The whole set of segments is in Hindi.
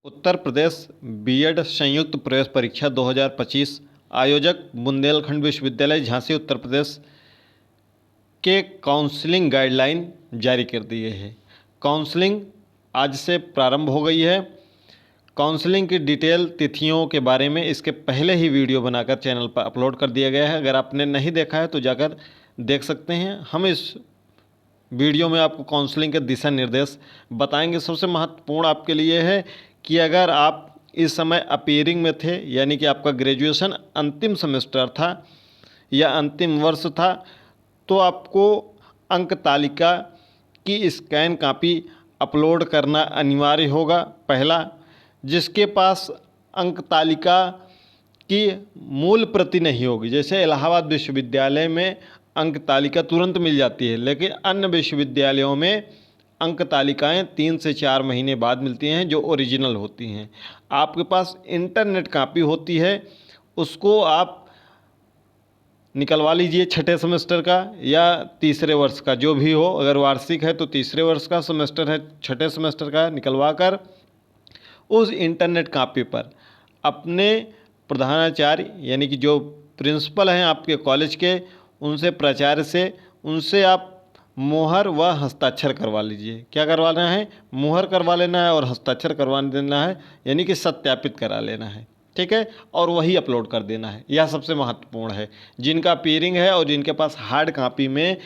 उत्तर प्रदेश बीएड संयुक्त प्रवेश परीक्षा 2025 आयोजक बुंदेलखंड विश्वविद्यालय झांसी उत्तर प्रदेश के काउंसलिंग गाइडलाइन जारी कर दिए हैं। काउंसलिंग आज से प्रारंभ हो गई है। काउंसलिंग की डिटेल तिथियों के बारे में इसके पहले ही वीडियो बनाकर चैनल पर अपलोड कर दिया गया है। अगर आपने नहीं देखा है तो जाकर देख सकते हैं। हम इस वीडियो में आपको काउंसलिंग के दिशा निर्देश बताएंगे। सबसे महत्वपूर्ण आपके लिए है कि अगर आप इस समय अपीयरिंग में थे, यानी कि आपका ग्रेजुएशन अंतिम सेमेस्टर था या अंतिम वर्ष था, तो आपको अंक तालिका की स्कैन कॉपी अपलोड करना अनिवार्य होगा। पहला, जिसके पास अंक तालिका की मूल प्रति नहीं होगी, जैसे इलाहाबाद विश्वविद्यालय में अंक तालिका तुरंत मिल जाती है, लेकिन अन्य विश्वविद्यालयों में अंक तालिकाएं 3 से 4 महीने बाद मिलती हैं जो ओरिजिनल होती हैं। आपके पास इंटरनेट कॉपी होती है, उसको आप निकलवा लीजिए छठे सेमेस्टर का या तीसरे वर्ष का, जो भी हो। अगर वार्षिक है तो तीसरे वर्ष का, सेमेस्टर है छठे सेमेस्टर का, निकलवा कर उस इंटरनेट कॉपी पर अपने प्रधानाचार्य यानी कि जो प्रिंसिपल हैं आपके कॉलेज के, उनसे प्राचार्य से उनसे आप मोहर व हस्ताक्षर करवा लीजिए। क्या करवाना है? मोहर करवा लेना है और हस्ताक्षर करवा देना है, यानी कि सत्यापित करा लेना है। ठीक है, और वही अपलोड कर देना है। यह सबसे महत्वपूर्ण है, जिनका अपीयरिंग है और जिनके पास हार्ड कॉपी में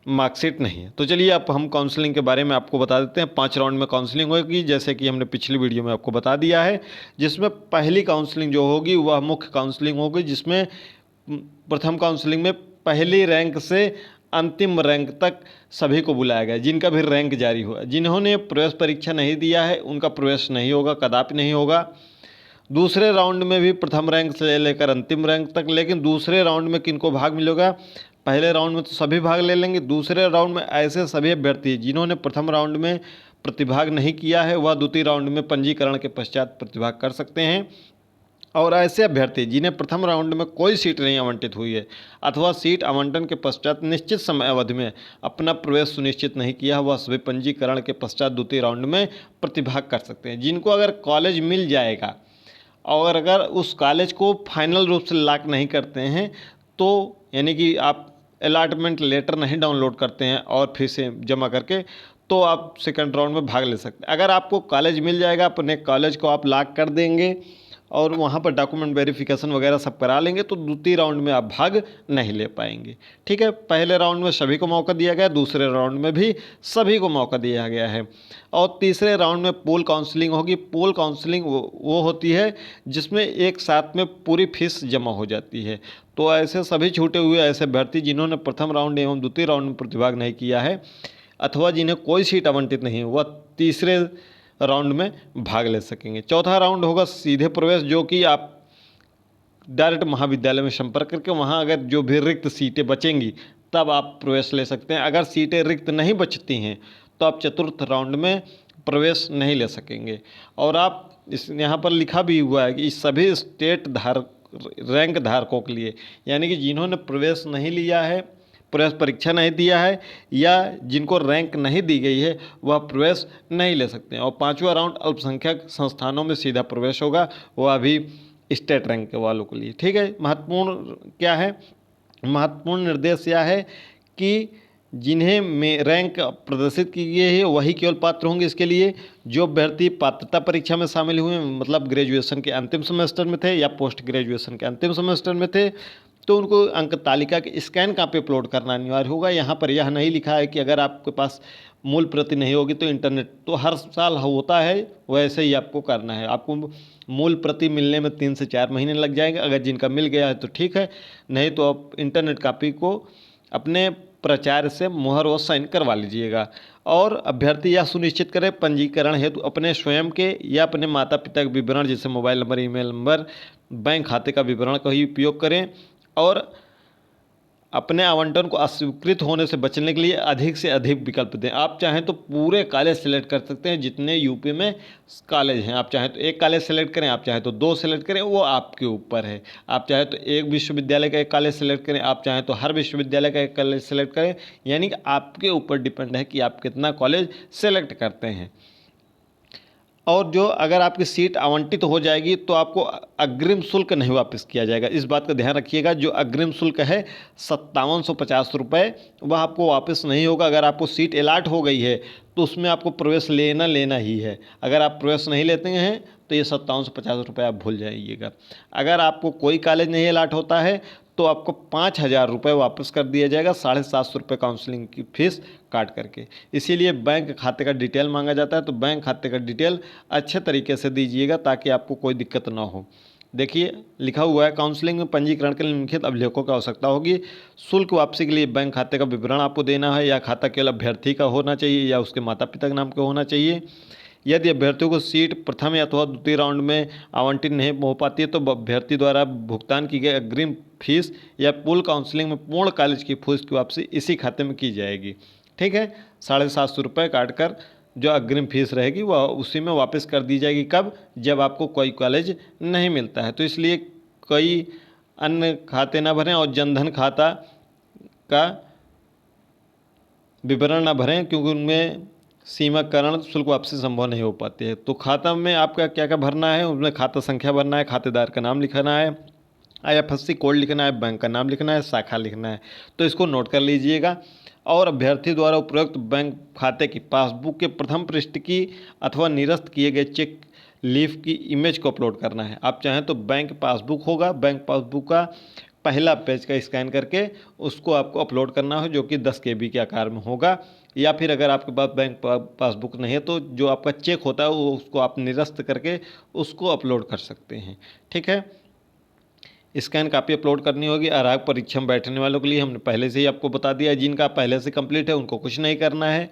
मार्कशीट नहीं है। तो चलिए अब हम काउंसलिंग के बारे में आपको बता देते हैं। 5 राउंड में काउंसलिंग होगी, जैसे कि हमने पिछली वीडियो में आपको बता दिया है। जिसमें पहली काउंसलिंग जो होगी वह मुख्य काउंसलिंग होगी, जिसमें प्रथम काउंसलिंग में पहली रैंक से अंतिम रैंक तक सभी को बुलाया गया, जिनका भी रैंक जारी हुआ। जिन्होंने प्रवेश परीक्षा नहीं दिया है उनका प्रवेश नहीं होगा, कदापि नहीं होगा। दूसरे राउंड में भी प्रथम रैंक से लेकर अंतिम रैंक तक, लेकिन दूसरे राउंड में किनको भाग मिलेगा? पहले राउंड में तो सभी भाग ले लेंगे। दूसरे राउंड में ऐसे सभी अभ्यर्थी जिन्होंने प्रथम राउंड में प्रतिभाग नहीं किया है वह द्वितीय राउंड में पंजीकरण के पश्चात प्रतिभाग कर सकते हैं। और ऐसे अभ्यर्थी जिन्हें प्रथम राउंड में कोई सीट नहीं आवंटित हुई है अथवा सीट आवंटन के पश्चात निश्चित समय अवधि में अपना प्रवेश सुनिश्चित नहीं किया, वह सभी पंजीकरण के पश्चात द्वितीय राउंड में प्रतिभाग कर सकते हैं। जिनको अगर कॉलेज मिल जाएगा और अगर उस कॉलेज को फाइनल रूप से लॉक नहीं करते हैं, तो यानी कि आप अलॉटमेंट लेटर नहीं डाउनलोड करते हैं और फिर से जमा करके, तो आप सेकंड राउंड में भाग ले सकते हैं। अगर आपको कॉलेज मिल जाएगा, अपने कॉलेज को आप लॉक कर देंगे और वहाँ पर डॉक्यूमेंट वेरिफिकेशन वगैरह सब करा लेंगे, तो द्वितीय राउंड में आप भाग नहीं ले पाएंगे। ठीक है, पहले राउंड में सभी को मौका दिया गया, दूसरे राउंड में भी सभी को मौका दिया गया है। और तीसरे राउंड में पूल काउंसलिंग होगी। पूल काउंसलिंग वो होती है जिसमें एक साथ में पूरी फीस जमा हो जाती है। तो ऐसे सभी छूटे हुए ऐसे अभ्यर्थी जिन्होंने प्रथम राउंड एवं द्वितीय राउंड में प्रतिभाग नहीं किया है अथवा जिन्हें कोई सीट आवंटित नहीं है, वह तीसरे राउंड में भाग ले सकेंगे। चौथा राउंड होगा सीधे प्रवेश, जो कि आप डायरेक्ट महाविद्यालय में संपर्क करके वहाँ अगर जो भी रिक्त सीटें बचेंगी तब आप प्रवेश ले सकते हैं। अगर सीटें रिक्त नहीं बचती हैं तो आप चतुर्थ राउंड में प्रवेश नहीं ले सकेंगे। और आप इस यहाँ पर लिखा भी हुआ है कि इस सभी स्टेट रैंक धारकों के लिए, यानी कि जिन्होंने प्रवेश नहीं लिया है, प्रवेश परीक्षा नहीं दिया है या जिनको रैंक नहीं दी गई है, वह प्रवेश नहीं ले सकते हैं। और 5वां राउंड अल्पसंख्यक संस्थानों में सीधा प्रवेश होगा, वह अभी स्टेट रैंक के वालों के लिए। ठीक है, महत्वपूर्ण क्या है? महत्वपूर्ण निर्देश यह है कि जिन्हें रैंक प्रदर्शित की गई है वही केवल पात्र होंगे इसके लिए। जो अभ्यर्थी पात्रता परीक्षा में शामिल हुए, मतलब ग्रेजुएशन के अंतिम सेमेस्टर में थे या पोस्ट ग्रेजुएशन के अंतिम सेमेस्टर में थे, तो उनको अंक तालिका की स्कैन कॉपी अपलोड करना अनिवार्य होगा। यहाँ पर यह नहीं लिखा है कि अगर आपके पास मूल प्रति नहीं होगी तो इंटरनेट, तो हर साल होता है वैसे ही आपको करना है। आपको मूल प्रति मिलने में 3 से 4 महीने लग जाएंगे। अगर जिनका मिल गया है तो ठीक है, नहीं तो आप इंटरनेट कॉपी को अपने प्राचार्य से मुहर व साइन करवा लीजिएगा। और अभ्यर्थी यह सुनिश्चित करें पंजीकरण हेतु अपने स्वयं के या अपने माता पिता के विवरण, जैसे mobile number, email number, bank खाते का विवरण का ही उपयोग करें। और अपने आवंटन को अस्वीकृत होने से बचने के लिए अधिक से अधिक विकल्प दें। आप चाहें तो पूरे कॉलेज सेलेक्ट कर सकते हैं जितने यूपी में कॉलेज हैं। आप चाहें तो एक कॉलेज सेलेक्ट करें, आप चाहें तो 2 सेलेक्ट करें, वो आपके ऊपर है। आप चाहें तो एक विश्वविद्यालय का एक कॉलेज सेलेक्ट करें, आप चाहें तो हर विश्वविद्यालय का एक कॉलेज सेलेक्ट करें, यानी कि आपके ऊपर डिपेंड है कि आप कितना कॉलेज सेलेक्ट करते हैं। और जो अगर आपकी सीट आवंटित हो जाएगी तो आपको अग्रिम शुल्क नहीं वापस किया जाएगा। इस बात का ध्यान रखिएगा। जो अग्रिम शुल्क है 5750 रुपये, वह आपको वापस नहीं होगा। अगर आपको सीट अलाट हो गई है तो उसमें आपको प्रवेश लेना ही है। अगर आप प्रवेश नहीं लेते हैं तो ये 5750 रुपये आप भूल जाइएगा। अगर आपको कोई कॉलेज नहीं अलाट होता है तो आपको 5000 रुपये वापस कर दिया जाएगा, 750 रुपये काउंसलिंग की फ़ीस काट करके। इसीलिए बैंक खाते का डिटेल मांगा जाता है, तो बैंक खाते का डिटेल अच्छे तरीके से दीजिएगा ताकि आपको कोई दिक्कत ना हो। देखिए लिखा हुआ है, काउंसलिंग में पंजीकरण के लिए निम्नलिखित अभिलेखों की आवश्यकता होगी। शुल्क वापसी के लिए बैंक खाते का विवरण आपको देना है, या खाता केवल अभ्यर्थी का होना चाहिए या उसके माता पिता के नाम का होना चाहिए। यदि अभ्यर्थियों को सीट प्रथम या अथवा द्वितीय राउंड में आवंटित नहीं हो पाती है तो अभ्यर्थी द्वारा भुगतान की गई अग्रिम फीस या पूल काउंसलिंग में पूर्ण कॉलेज की फीस की वापसी इसी खाते में की जाएगी। ठीक है, 750 रुपये काट कर जो अग्रिम फीस रहेगी वह उसी में वापस कर दी जाएगी। कब? जब आपको कोई कॉलेज नहीं मिलता है। तो इसलिए कई अन्य खाते ना भरें और जनधन खाता का विवरण ना भरें, क्योंकि उनमें सीमाकरण शुल्क वापसी संभव नहीं हो पाती है। तो खाता में आपका क्या क्या भरना है, उसमें खाता संख्या भरना है, खातेदार का नाम लिखना है, IFSC कोड लिखना है, बैंक का नाम लिखना है, शाखा लिखना है। तो इसको नोट कर लीजिएगा। और अभ्यर्थी द्वारा उपरोक्त बैंक खाते की पासबुक के प्रथम पृष्ठ की अथवा निरस्त किए गए चेक लीफ की इमेज को अपलोड करना है। आप चाहें तो बैंक पासबुक होगा, बैंक पासबुक का पहला पेज का स्कैन करके उसको आपको अपलोड करना हो, जो कि 10 KB के आकार में होगा। या फिर अगर आपके पास बैंक पासबुक नहीं है तो जो आपका चेक होता है वो उसको आप निरस्त करके उसको अपलोड कर सकते हैं। ठीक है, स्कैन कापी अपलोड करनी होगी। आरक्षक परीक्षा में बैठने वालों के लिए हमने पहले से ही आपको बता दिया है। जिनका पहले से कंप्लीट है उनको कुछ नहीं करना है।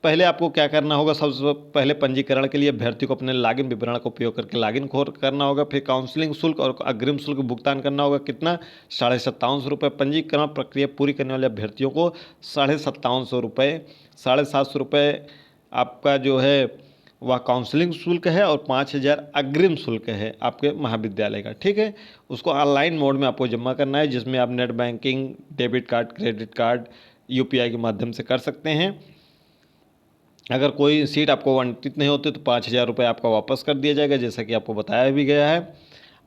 पहले आपको क्या करना होगा, सबसे पहले पंजीकरण के लिए अभ्यर्थी को अपने लॉगिन विवरण का उपयोग करके लॉगिन करना होगा। फिर काउंसलिंग शुल्क और अग्रिम शुल्क भुगतान करना होगा। कितना? 5750 रुपये। पंजीकरण प्रक्रिया पूरी करने वाले अभ्यर्थियों को 5750 रुपये, 750 रुपये आपका जो है वह काउंसलिंग शुल्क है और 5000 अग्रिम शुल्क है आपके महाविद्यालय का। ठीक है, उसको ऑनलाइन मोड में आपको जमा करना है, जिसमें आप net banking, debit card, credit card, UPI के माध्यम से कर सकते हैं। अगर कोई सीट आपको आवंटित नहीं होती तो 5000 रुपये आपका वापस कर दिया जाएगा, जैसा कि आपको बताया भी गया है।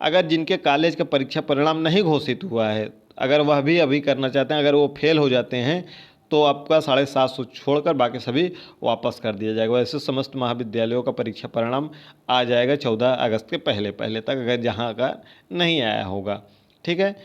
अगर जिनके कॉलेज का परीक्षा परिणाम नहीं घोषित हुआ है, अगर वह भी अभी करना चाहते हैं, अगर वो फेल हो जाते हैं तो आपका 750 छोड़कर बाकी सभी वापस कर दिया जाएगा। वैसे समस्त महाविद्यालयों का परीक्षा परिणाम आ जाएगा 14 अगस्त के पहले तक, अगर जहाँ का नहीं आया होगा। ठीक है,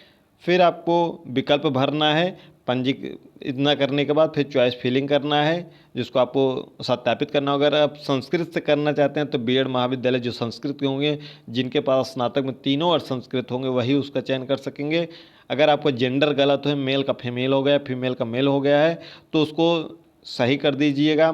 फिर आपको विकल्प भरना है। इतना करने के बाद फिर चॉइस फिलिंग करना है, जिसको आपको सत्यापित करना होगा। अगर आप संस्कृत से करना चाहते हैं तो B.Ed महाविद्यालय जो संस्कृत के होंगे, जिनके पास स्नातक में तीनों और संस्कृत होंगे, वही उसका चयन कर सकेंगे। अगर आपका जेंडर गलत है, मेल का फीमेल हो गया, फीमेल का मेल हो गया है, तो उसको सही कर दीजिएगा।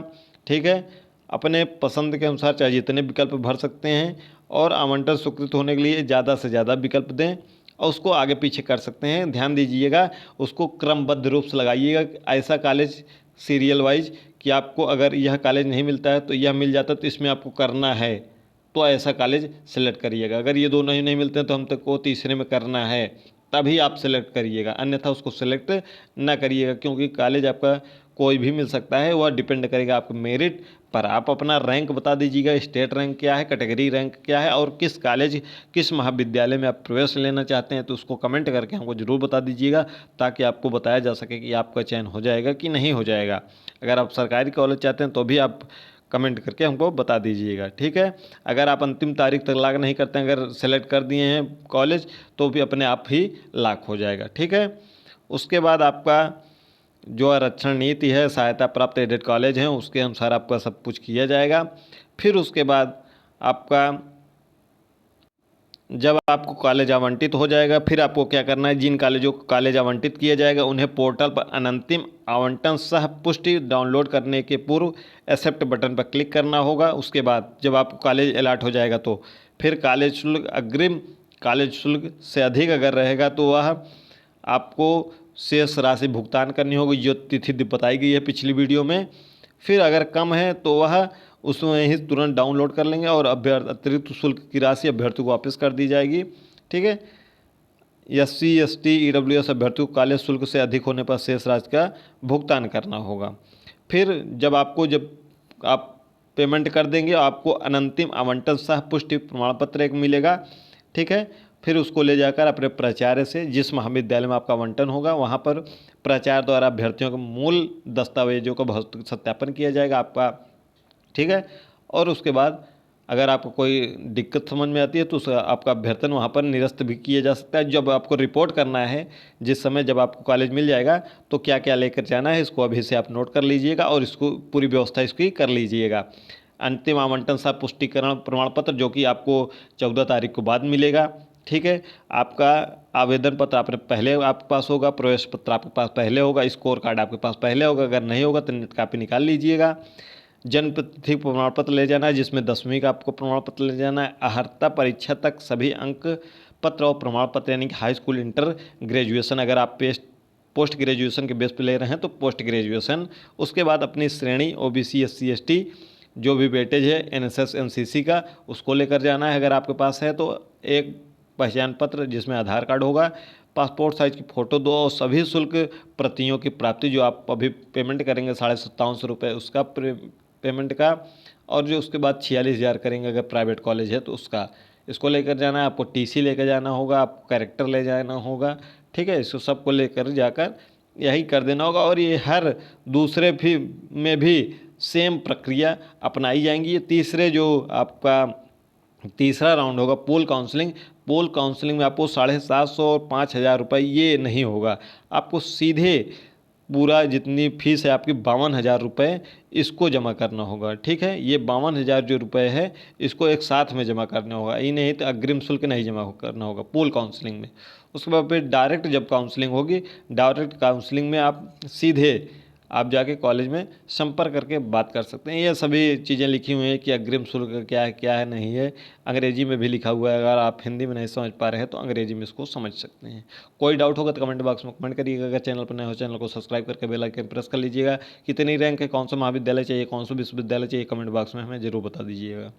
ठीक है, अपने पसंद के अनुसार चाहे जितने विकल्प भर सकते हैं, और आवंटन स्वीकृत होने के लिए ज़्यादा से ज़्यादा विकल्प दें और उसको आगे पीछे कर सकते हैं। ध्यान दीजिएगा, उसको क्रमबद्ध रूप से लगाइएगा, ऐसा कॉलेज सीरियल वाइज कि आपको अगर यह कॉलेज नहीं मिलता है तो यह मिल जाता है, तो इसमें आपको करना है, तो ऐसा कॉलेज सेलेक्ट करिएगा। अगर ये दोनों ही नहीं मिलते हैं तो हम तक को तीसरे में करना है, तभी आप सेलेक्ट करिएगा, अन्यथा उसको सेलेक्ट ना करिएगा। क्योंकि कॉलेज आपका कोई भी मिल सकता है, वह डिपेंड करेगा आपके मेरिट पर। आप अपना रैंक बता दीजिएगा, स्टेट रैंक क्या है, कैटेगरी रैंक क्या है, और किस कॉलेज, किस महाविद्यालय में आप प्रवेश लेना चाहते हैं, तो उसको कमेंट करके हमको ज़रूर बता दीजिएगा, ताकि आपको बताया जा सके कि आपका चयन हो जाएगा कि नहीं हो जाएगा। अगर आप सरकारी कॉलेज चाहते हैं तो भी आप कमेंट करके हमको बता दीजिएगा। ठीक है, अगर आप अंतिम तारीख तक लॉक नहीं करते हैं, अगर सेलेक्ट कर दिए हैं कॉलेज, तो भी अपने आप ही लॉक हो जाएगा। ठीक है, उसके बाद आपका जो आरक्षण नीति है, सहायता प्राप्त एडेड कॉलेज हैं, उसके अनुसार आपका सब कुछ किया जाएगा। फिर उसके बाद आपका जब आपको कॉलेज आवंटित हो जाएगा, फिर आपको क्या करना है, जिन कॉलेजों को कॉलेज आवंटित किया जाएगा उन्हें पोर्टल पर अनंतिम आवंटन सह पुष्टि डाउनलोड करने के पूर्व एक्सेप्ट बटन पर क्लिक करना होगा। उसके बाद जब आपको कॉलेज अलॉट हो जाएगा तो फिर कॉलेज शुल्क, अग्रिम कॉलेज शुल्क से अधिक अगर रहेगा तो वह आपको शेष राशि भुगतान करनी होगी, जो तिथि बताई गई है पिछली वीडियो में। फिर अगर कम है तो वह उसमें ही तुरंत डाउनलोड कर लेंगे और अतिरिक्त शुल्क की राशि अभ्यर्थी को वापस कर दी जाएगी। ठीक है, SC ST EWS अभ्यर्थी को कॉलेज शुल्क से अधिक होने पर शेष राशि का भुगतान करना होगा। फिर जब आप पेमेंट कर देंगे आपको अनंतिम आवंटन सह पुष्टि प्रमाण पत्र एक मिलेगा। ठीक है, फिर उसको ले जाकर अपने प्राचार्य से, जिस महाविद्यालय में आपका आवंटन होगा वहाँ पर प्राचार्य द्वारा अभ्यर्थियों के मूल दस्तावेजों का भौतिक सत्यापन किया जाएगा आपका। ठीक है, और उसके बाद अगर आपको कोई दिक्कत समझ में आती है तो आपका अभ्यर्थन वहाँ पर निरस्त भी किया जा सकता है। जब आपको रिपोर्ट करना है, जिस समय जब आपको कॉलेज मिल जाएगा तो क्या क्या लेकर जाना है, इसको अभी से आप नोट कर लीजिएगा और इसको पूरी व्यवस्था इसकी कर लीजिएगा। अंतिम आवंटन सह पुष्टिकरण प्रमाण पत्र जो कि आपको 14 तारीख को बाद मिलेगा। ठीक है, आपका आवेदन पत्र आपने पहले आपके पास होगा, प्रवेश पत्र आपके पास पहले होगा, स्कोर कार्ड आपके पास पहले होगा, अगर नहीं होगा तो नेट कापी निकाल लीजिएगा। जन्म तिथि प्रमाण पत्र ले जाना है, जिसमें 10वीं का आपको प्रमाण पत्र ले जाना है। अर्हता परीक्षा तक सभी अंक पत्र और प्रमाण पत्र, यानी कि हाई स्कूल, इंटर, ग्रेजुएशन, अगर आप पोस्ट ग्रेजुएशन के बेस पे ले रहे हैं तो पोस्ट ग्रेजुएशन। उसके बाद अपनी श्रेणी ओबीसी SC ST जो भी वेटेज है NSS NCC का, उसको लेकर जाना है अगर आपके पास है तो। एक पहचान पत्र जिसमें आधार कार्ड होगा, पासपोर्ट साइज की फ़ोटो 2 और सभी शुल्क प्रतियों की प्राप्ति जो आप अभी पेमेंट करेंगे 5750 रुपये उसका पेमेंट का, और जो उसके बाद 46,000 करेंगे अगर प्राइवेट कॉलेज है तो उसका, इसको लेकर जाना है। आपको TC लेकर जाना होगा, आपको कैरेक्टर ले जाना होगा। ठीक है, इसको सबको लेकर जाकर यही कर देना होगा। और ये हर दूसरे भी में भी सेम प्रक्रिया अपनाई जाएंगी। ये तीसरे जो आपका तीसरा राउंड होगा पोल काउंसलिंग में आपको 750 और 5,000 रुपये ये नहीं होगा, आपको सीधे पूरा जितनी फीस है आपकी 52,000 रुपये इसको जमा करना होगा। ठीक है, ये 52,000 जो रुपये है इसको एक साथ में जमा करना होगा, ये नहीं तो अग्रिम शुल्क नहीं जमा करना होगा पोल काउंसलिंग में। उसके बाद फिर डायरेक्ट जब काउंसलिंग होगी, डायरेक्ट काउंसलिंग में आप सीधे आप जाके कॉलेज में संपर्क करके बात कर सकते हैं। ये सभी चीज़ें लिखी हुई हैं कि अग्रिम शुल्क क्या है नहीं है, अंग्रेजी में भी लिखा हुआ है। अगर आप हिंदी में नहीं समझ पा रहे हैं तो अंग्रेजी में इसको समझ सकते हैं। कोई डाउट होगा तो कमेंट बॉक्स में कमेंट करिएगा। अगर चैनल पर नए हो चैनल को सब्सक्राइब करके बेल आइकन प्रेस कर लीजिएगा। कितनी रैंक है, कौन सा महाविद्यालय चाहिए, कौन सा विश्वविद्यालय चाहिए, कमेंट बॉक्स में हमें जरूर बता दीजिएगा।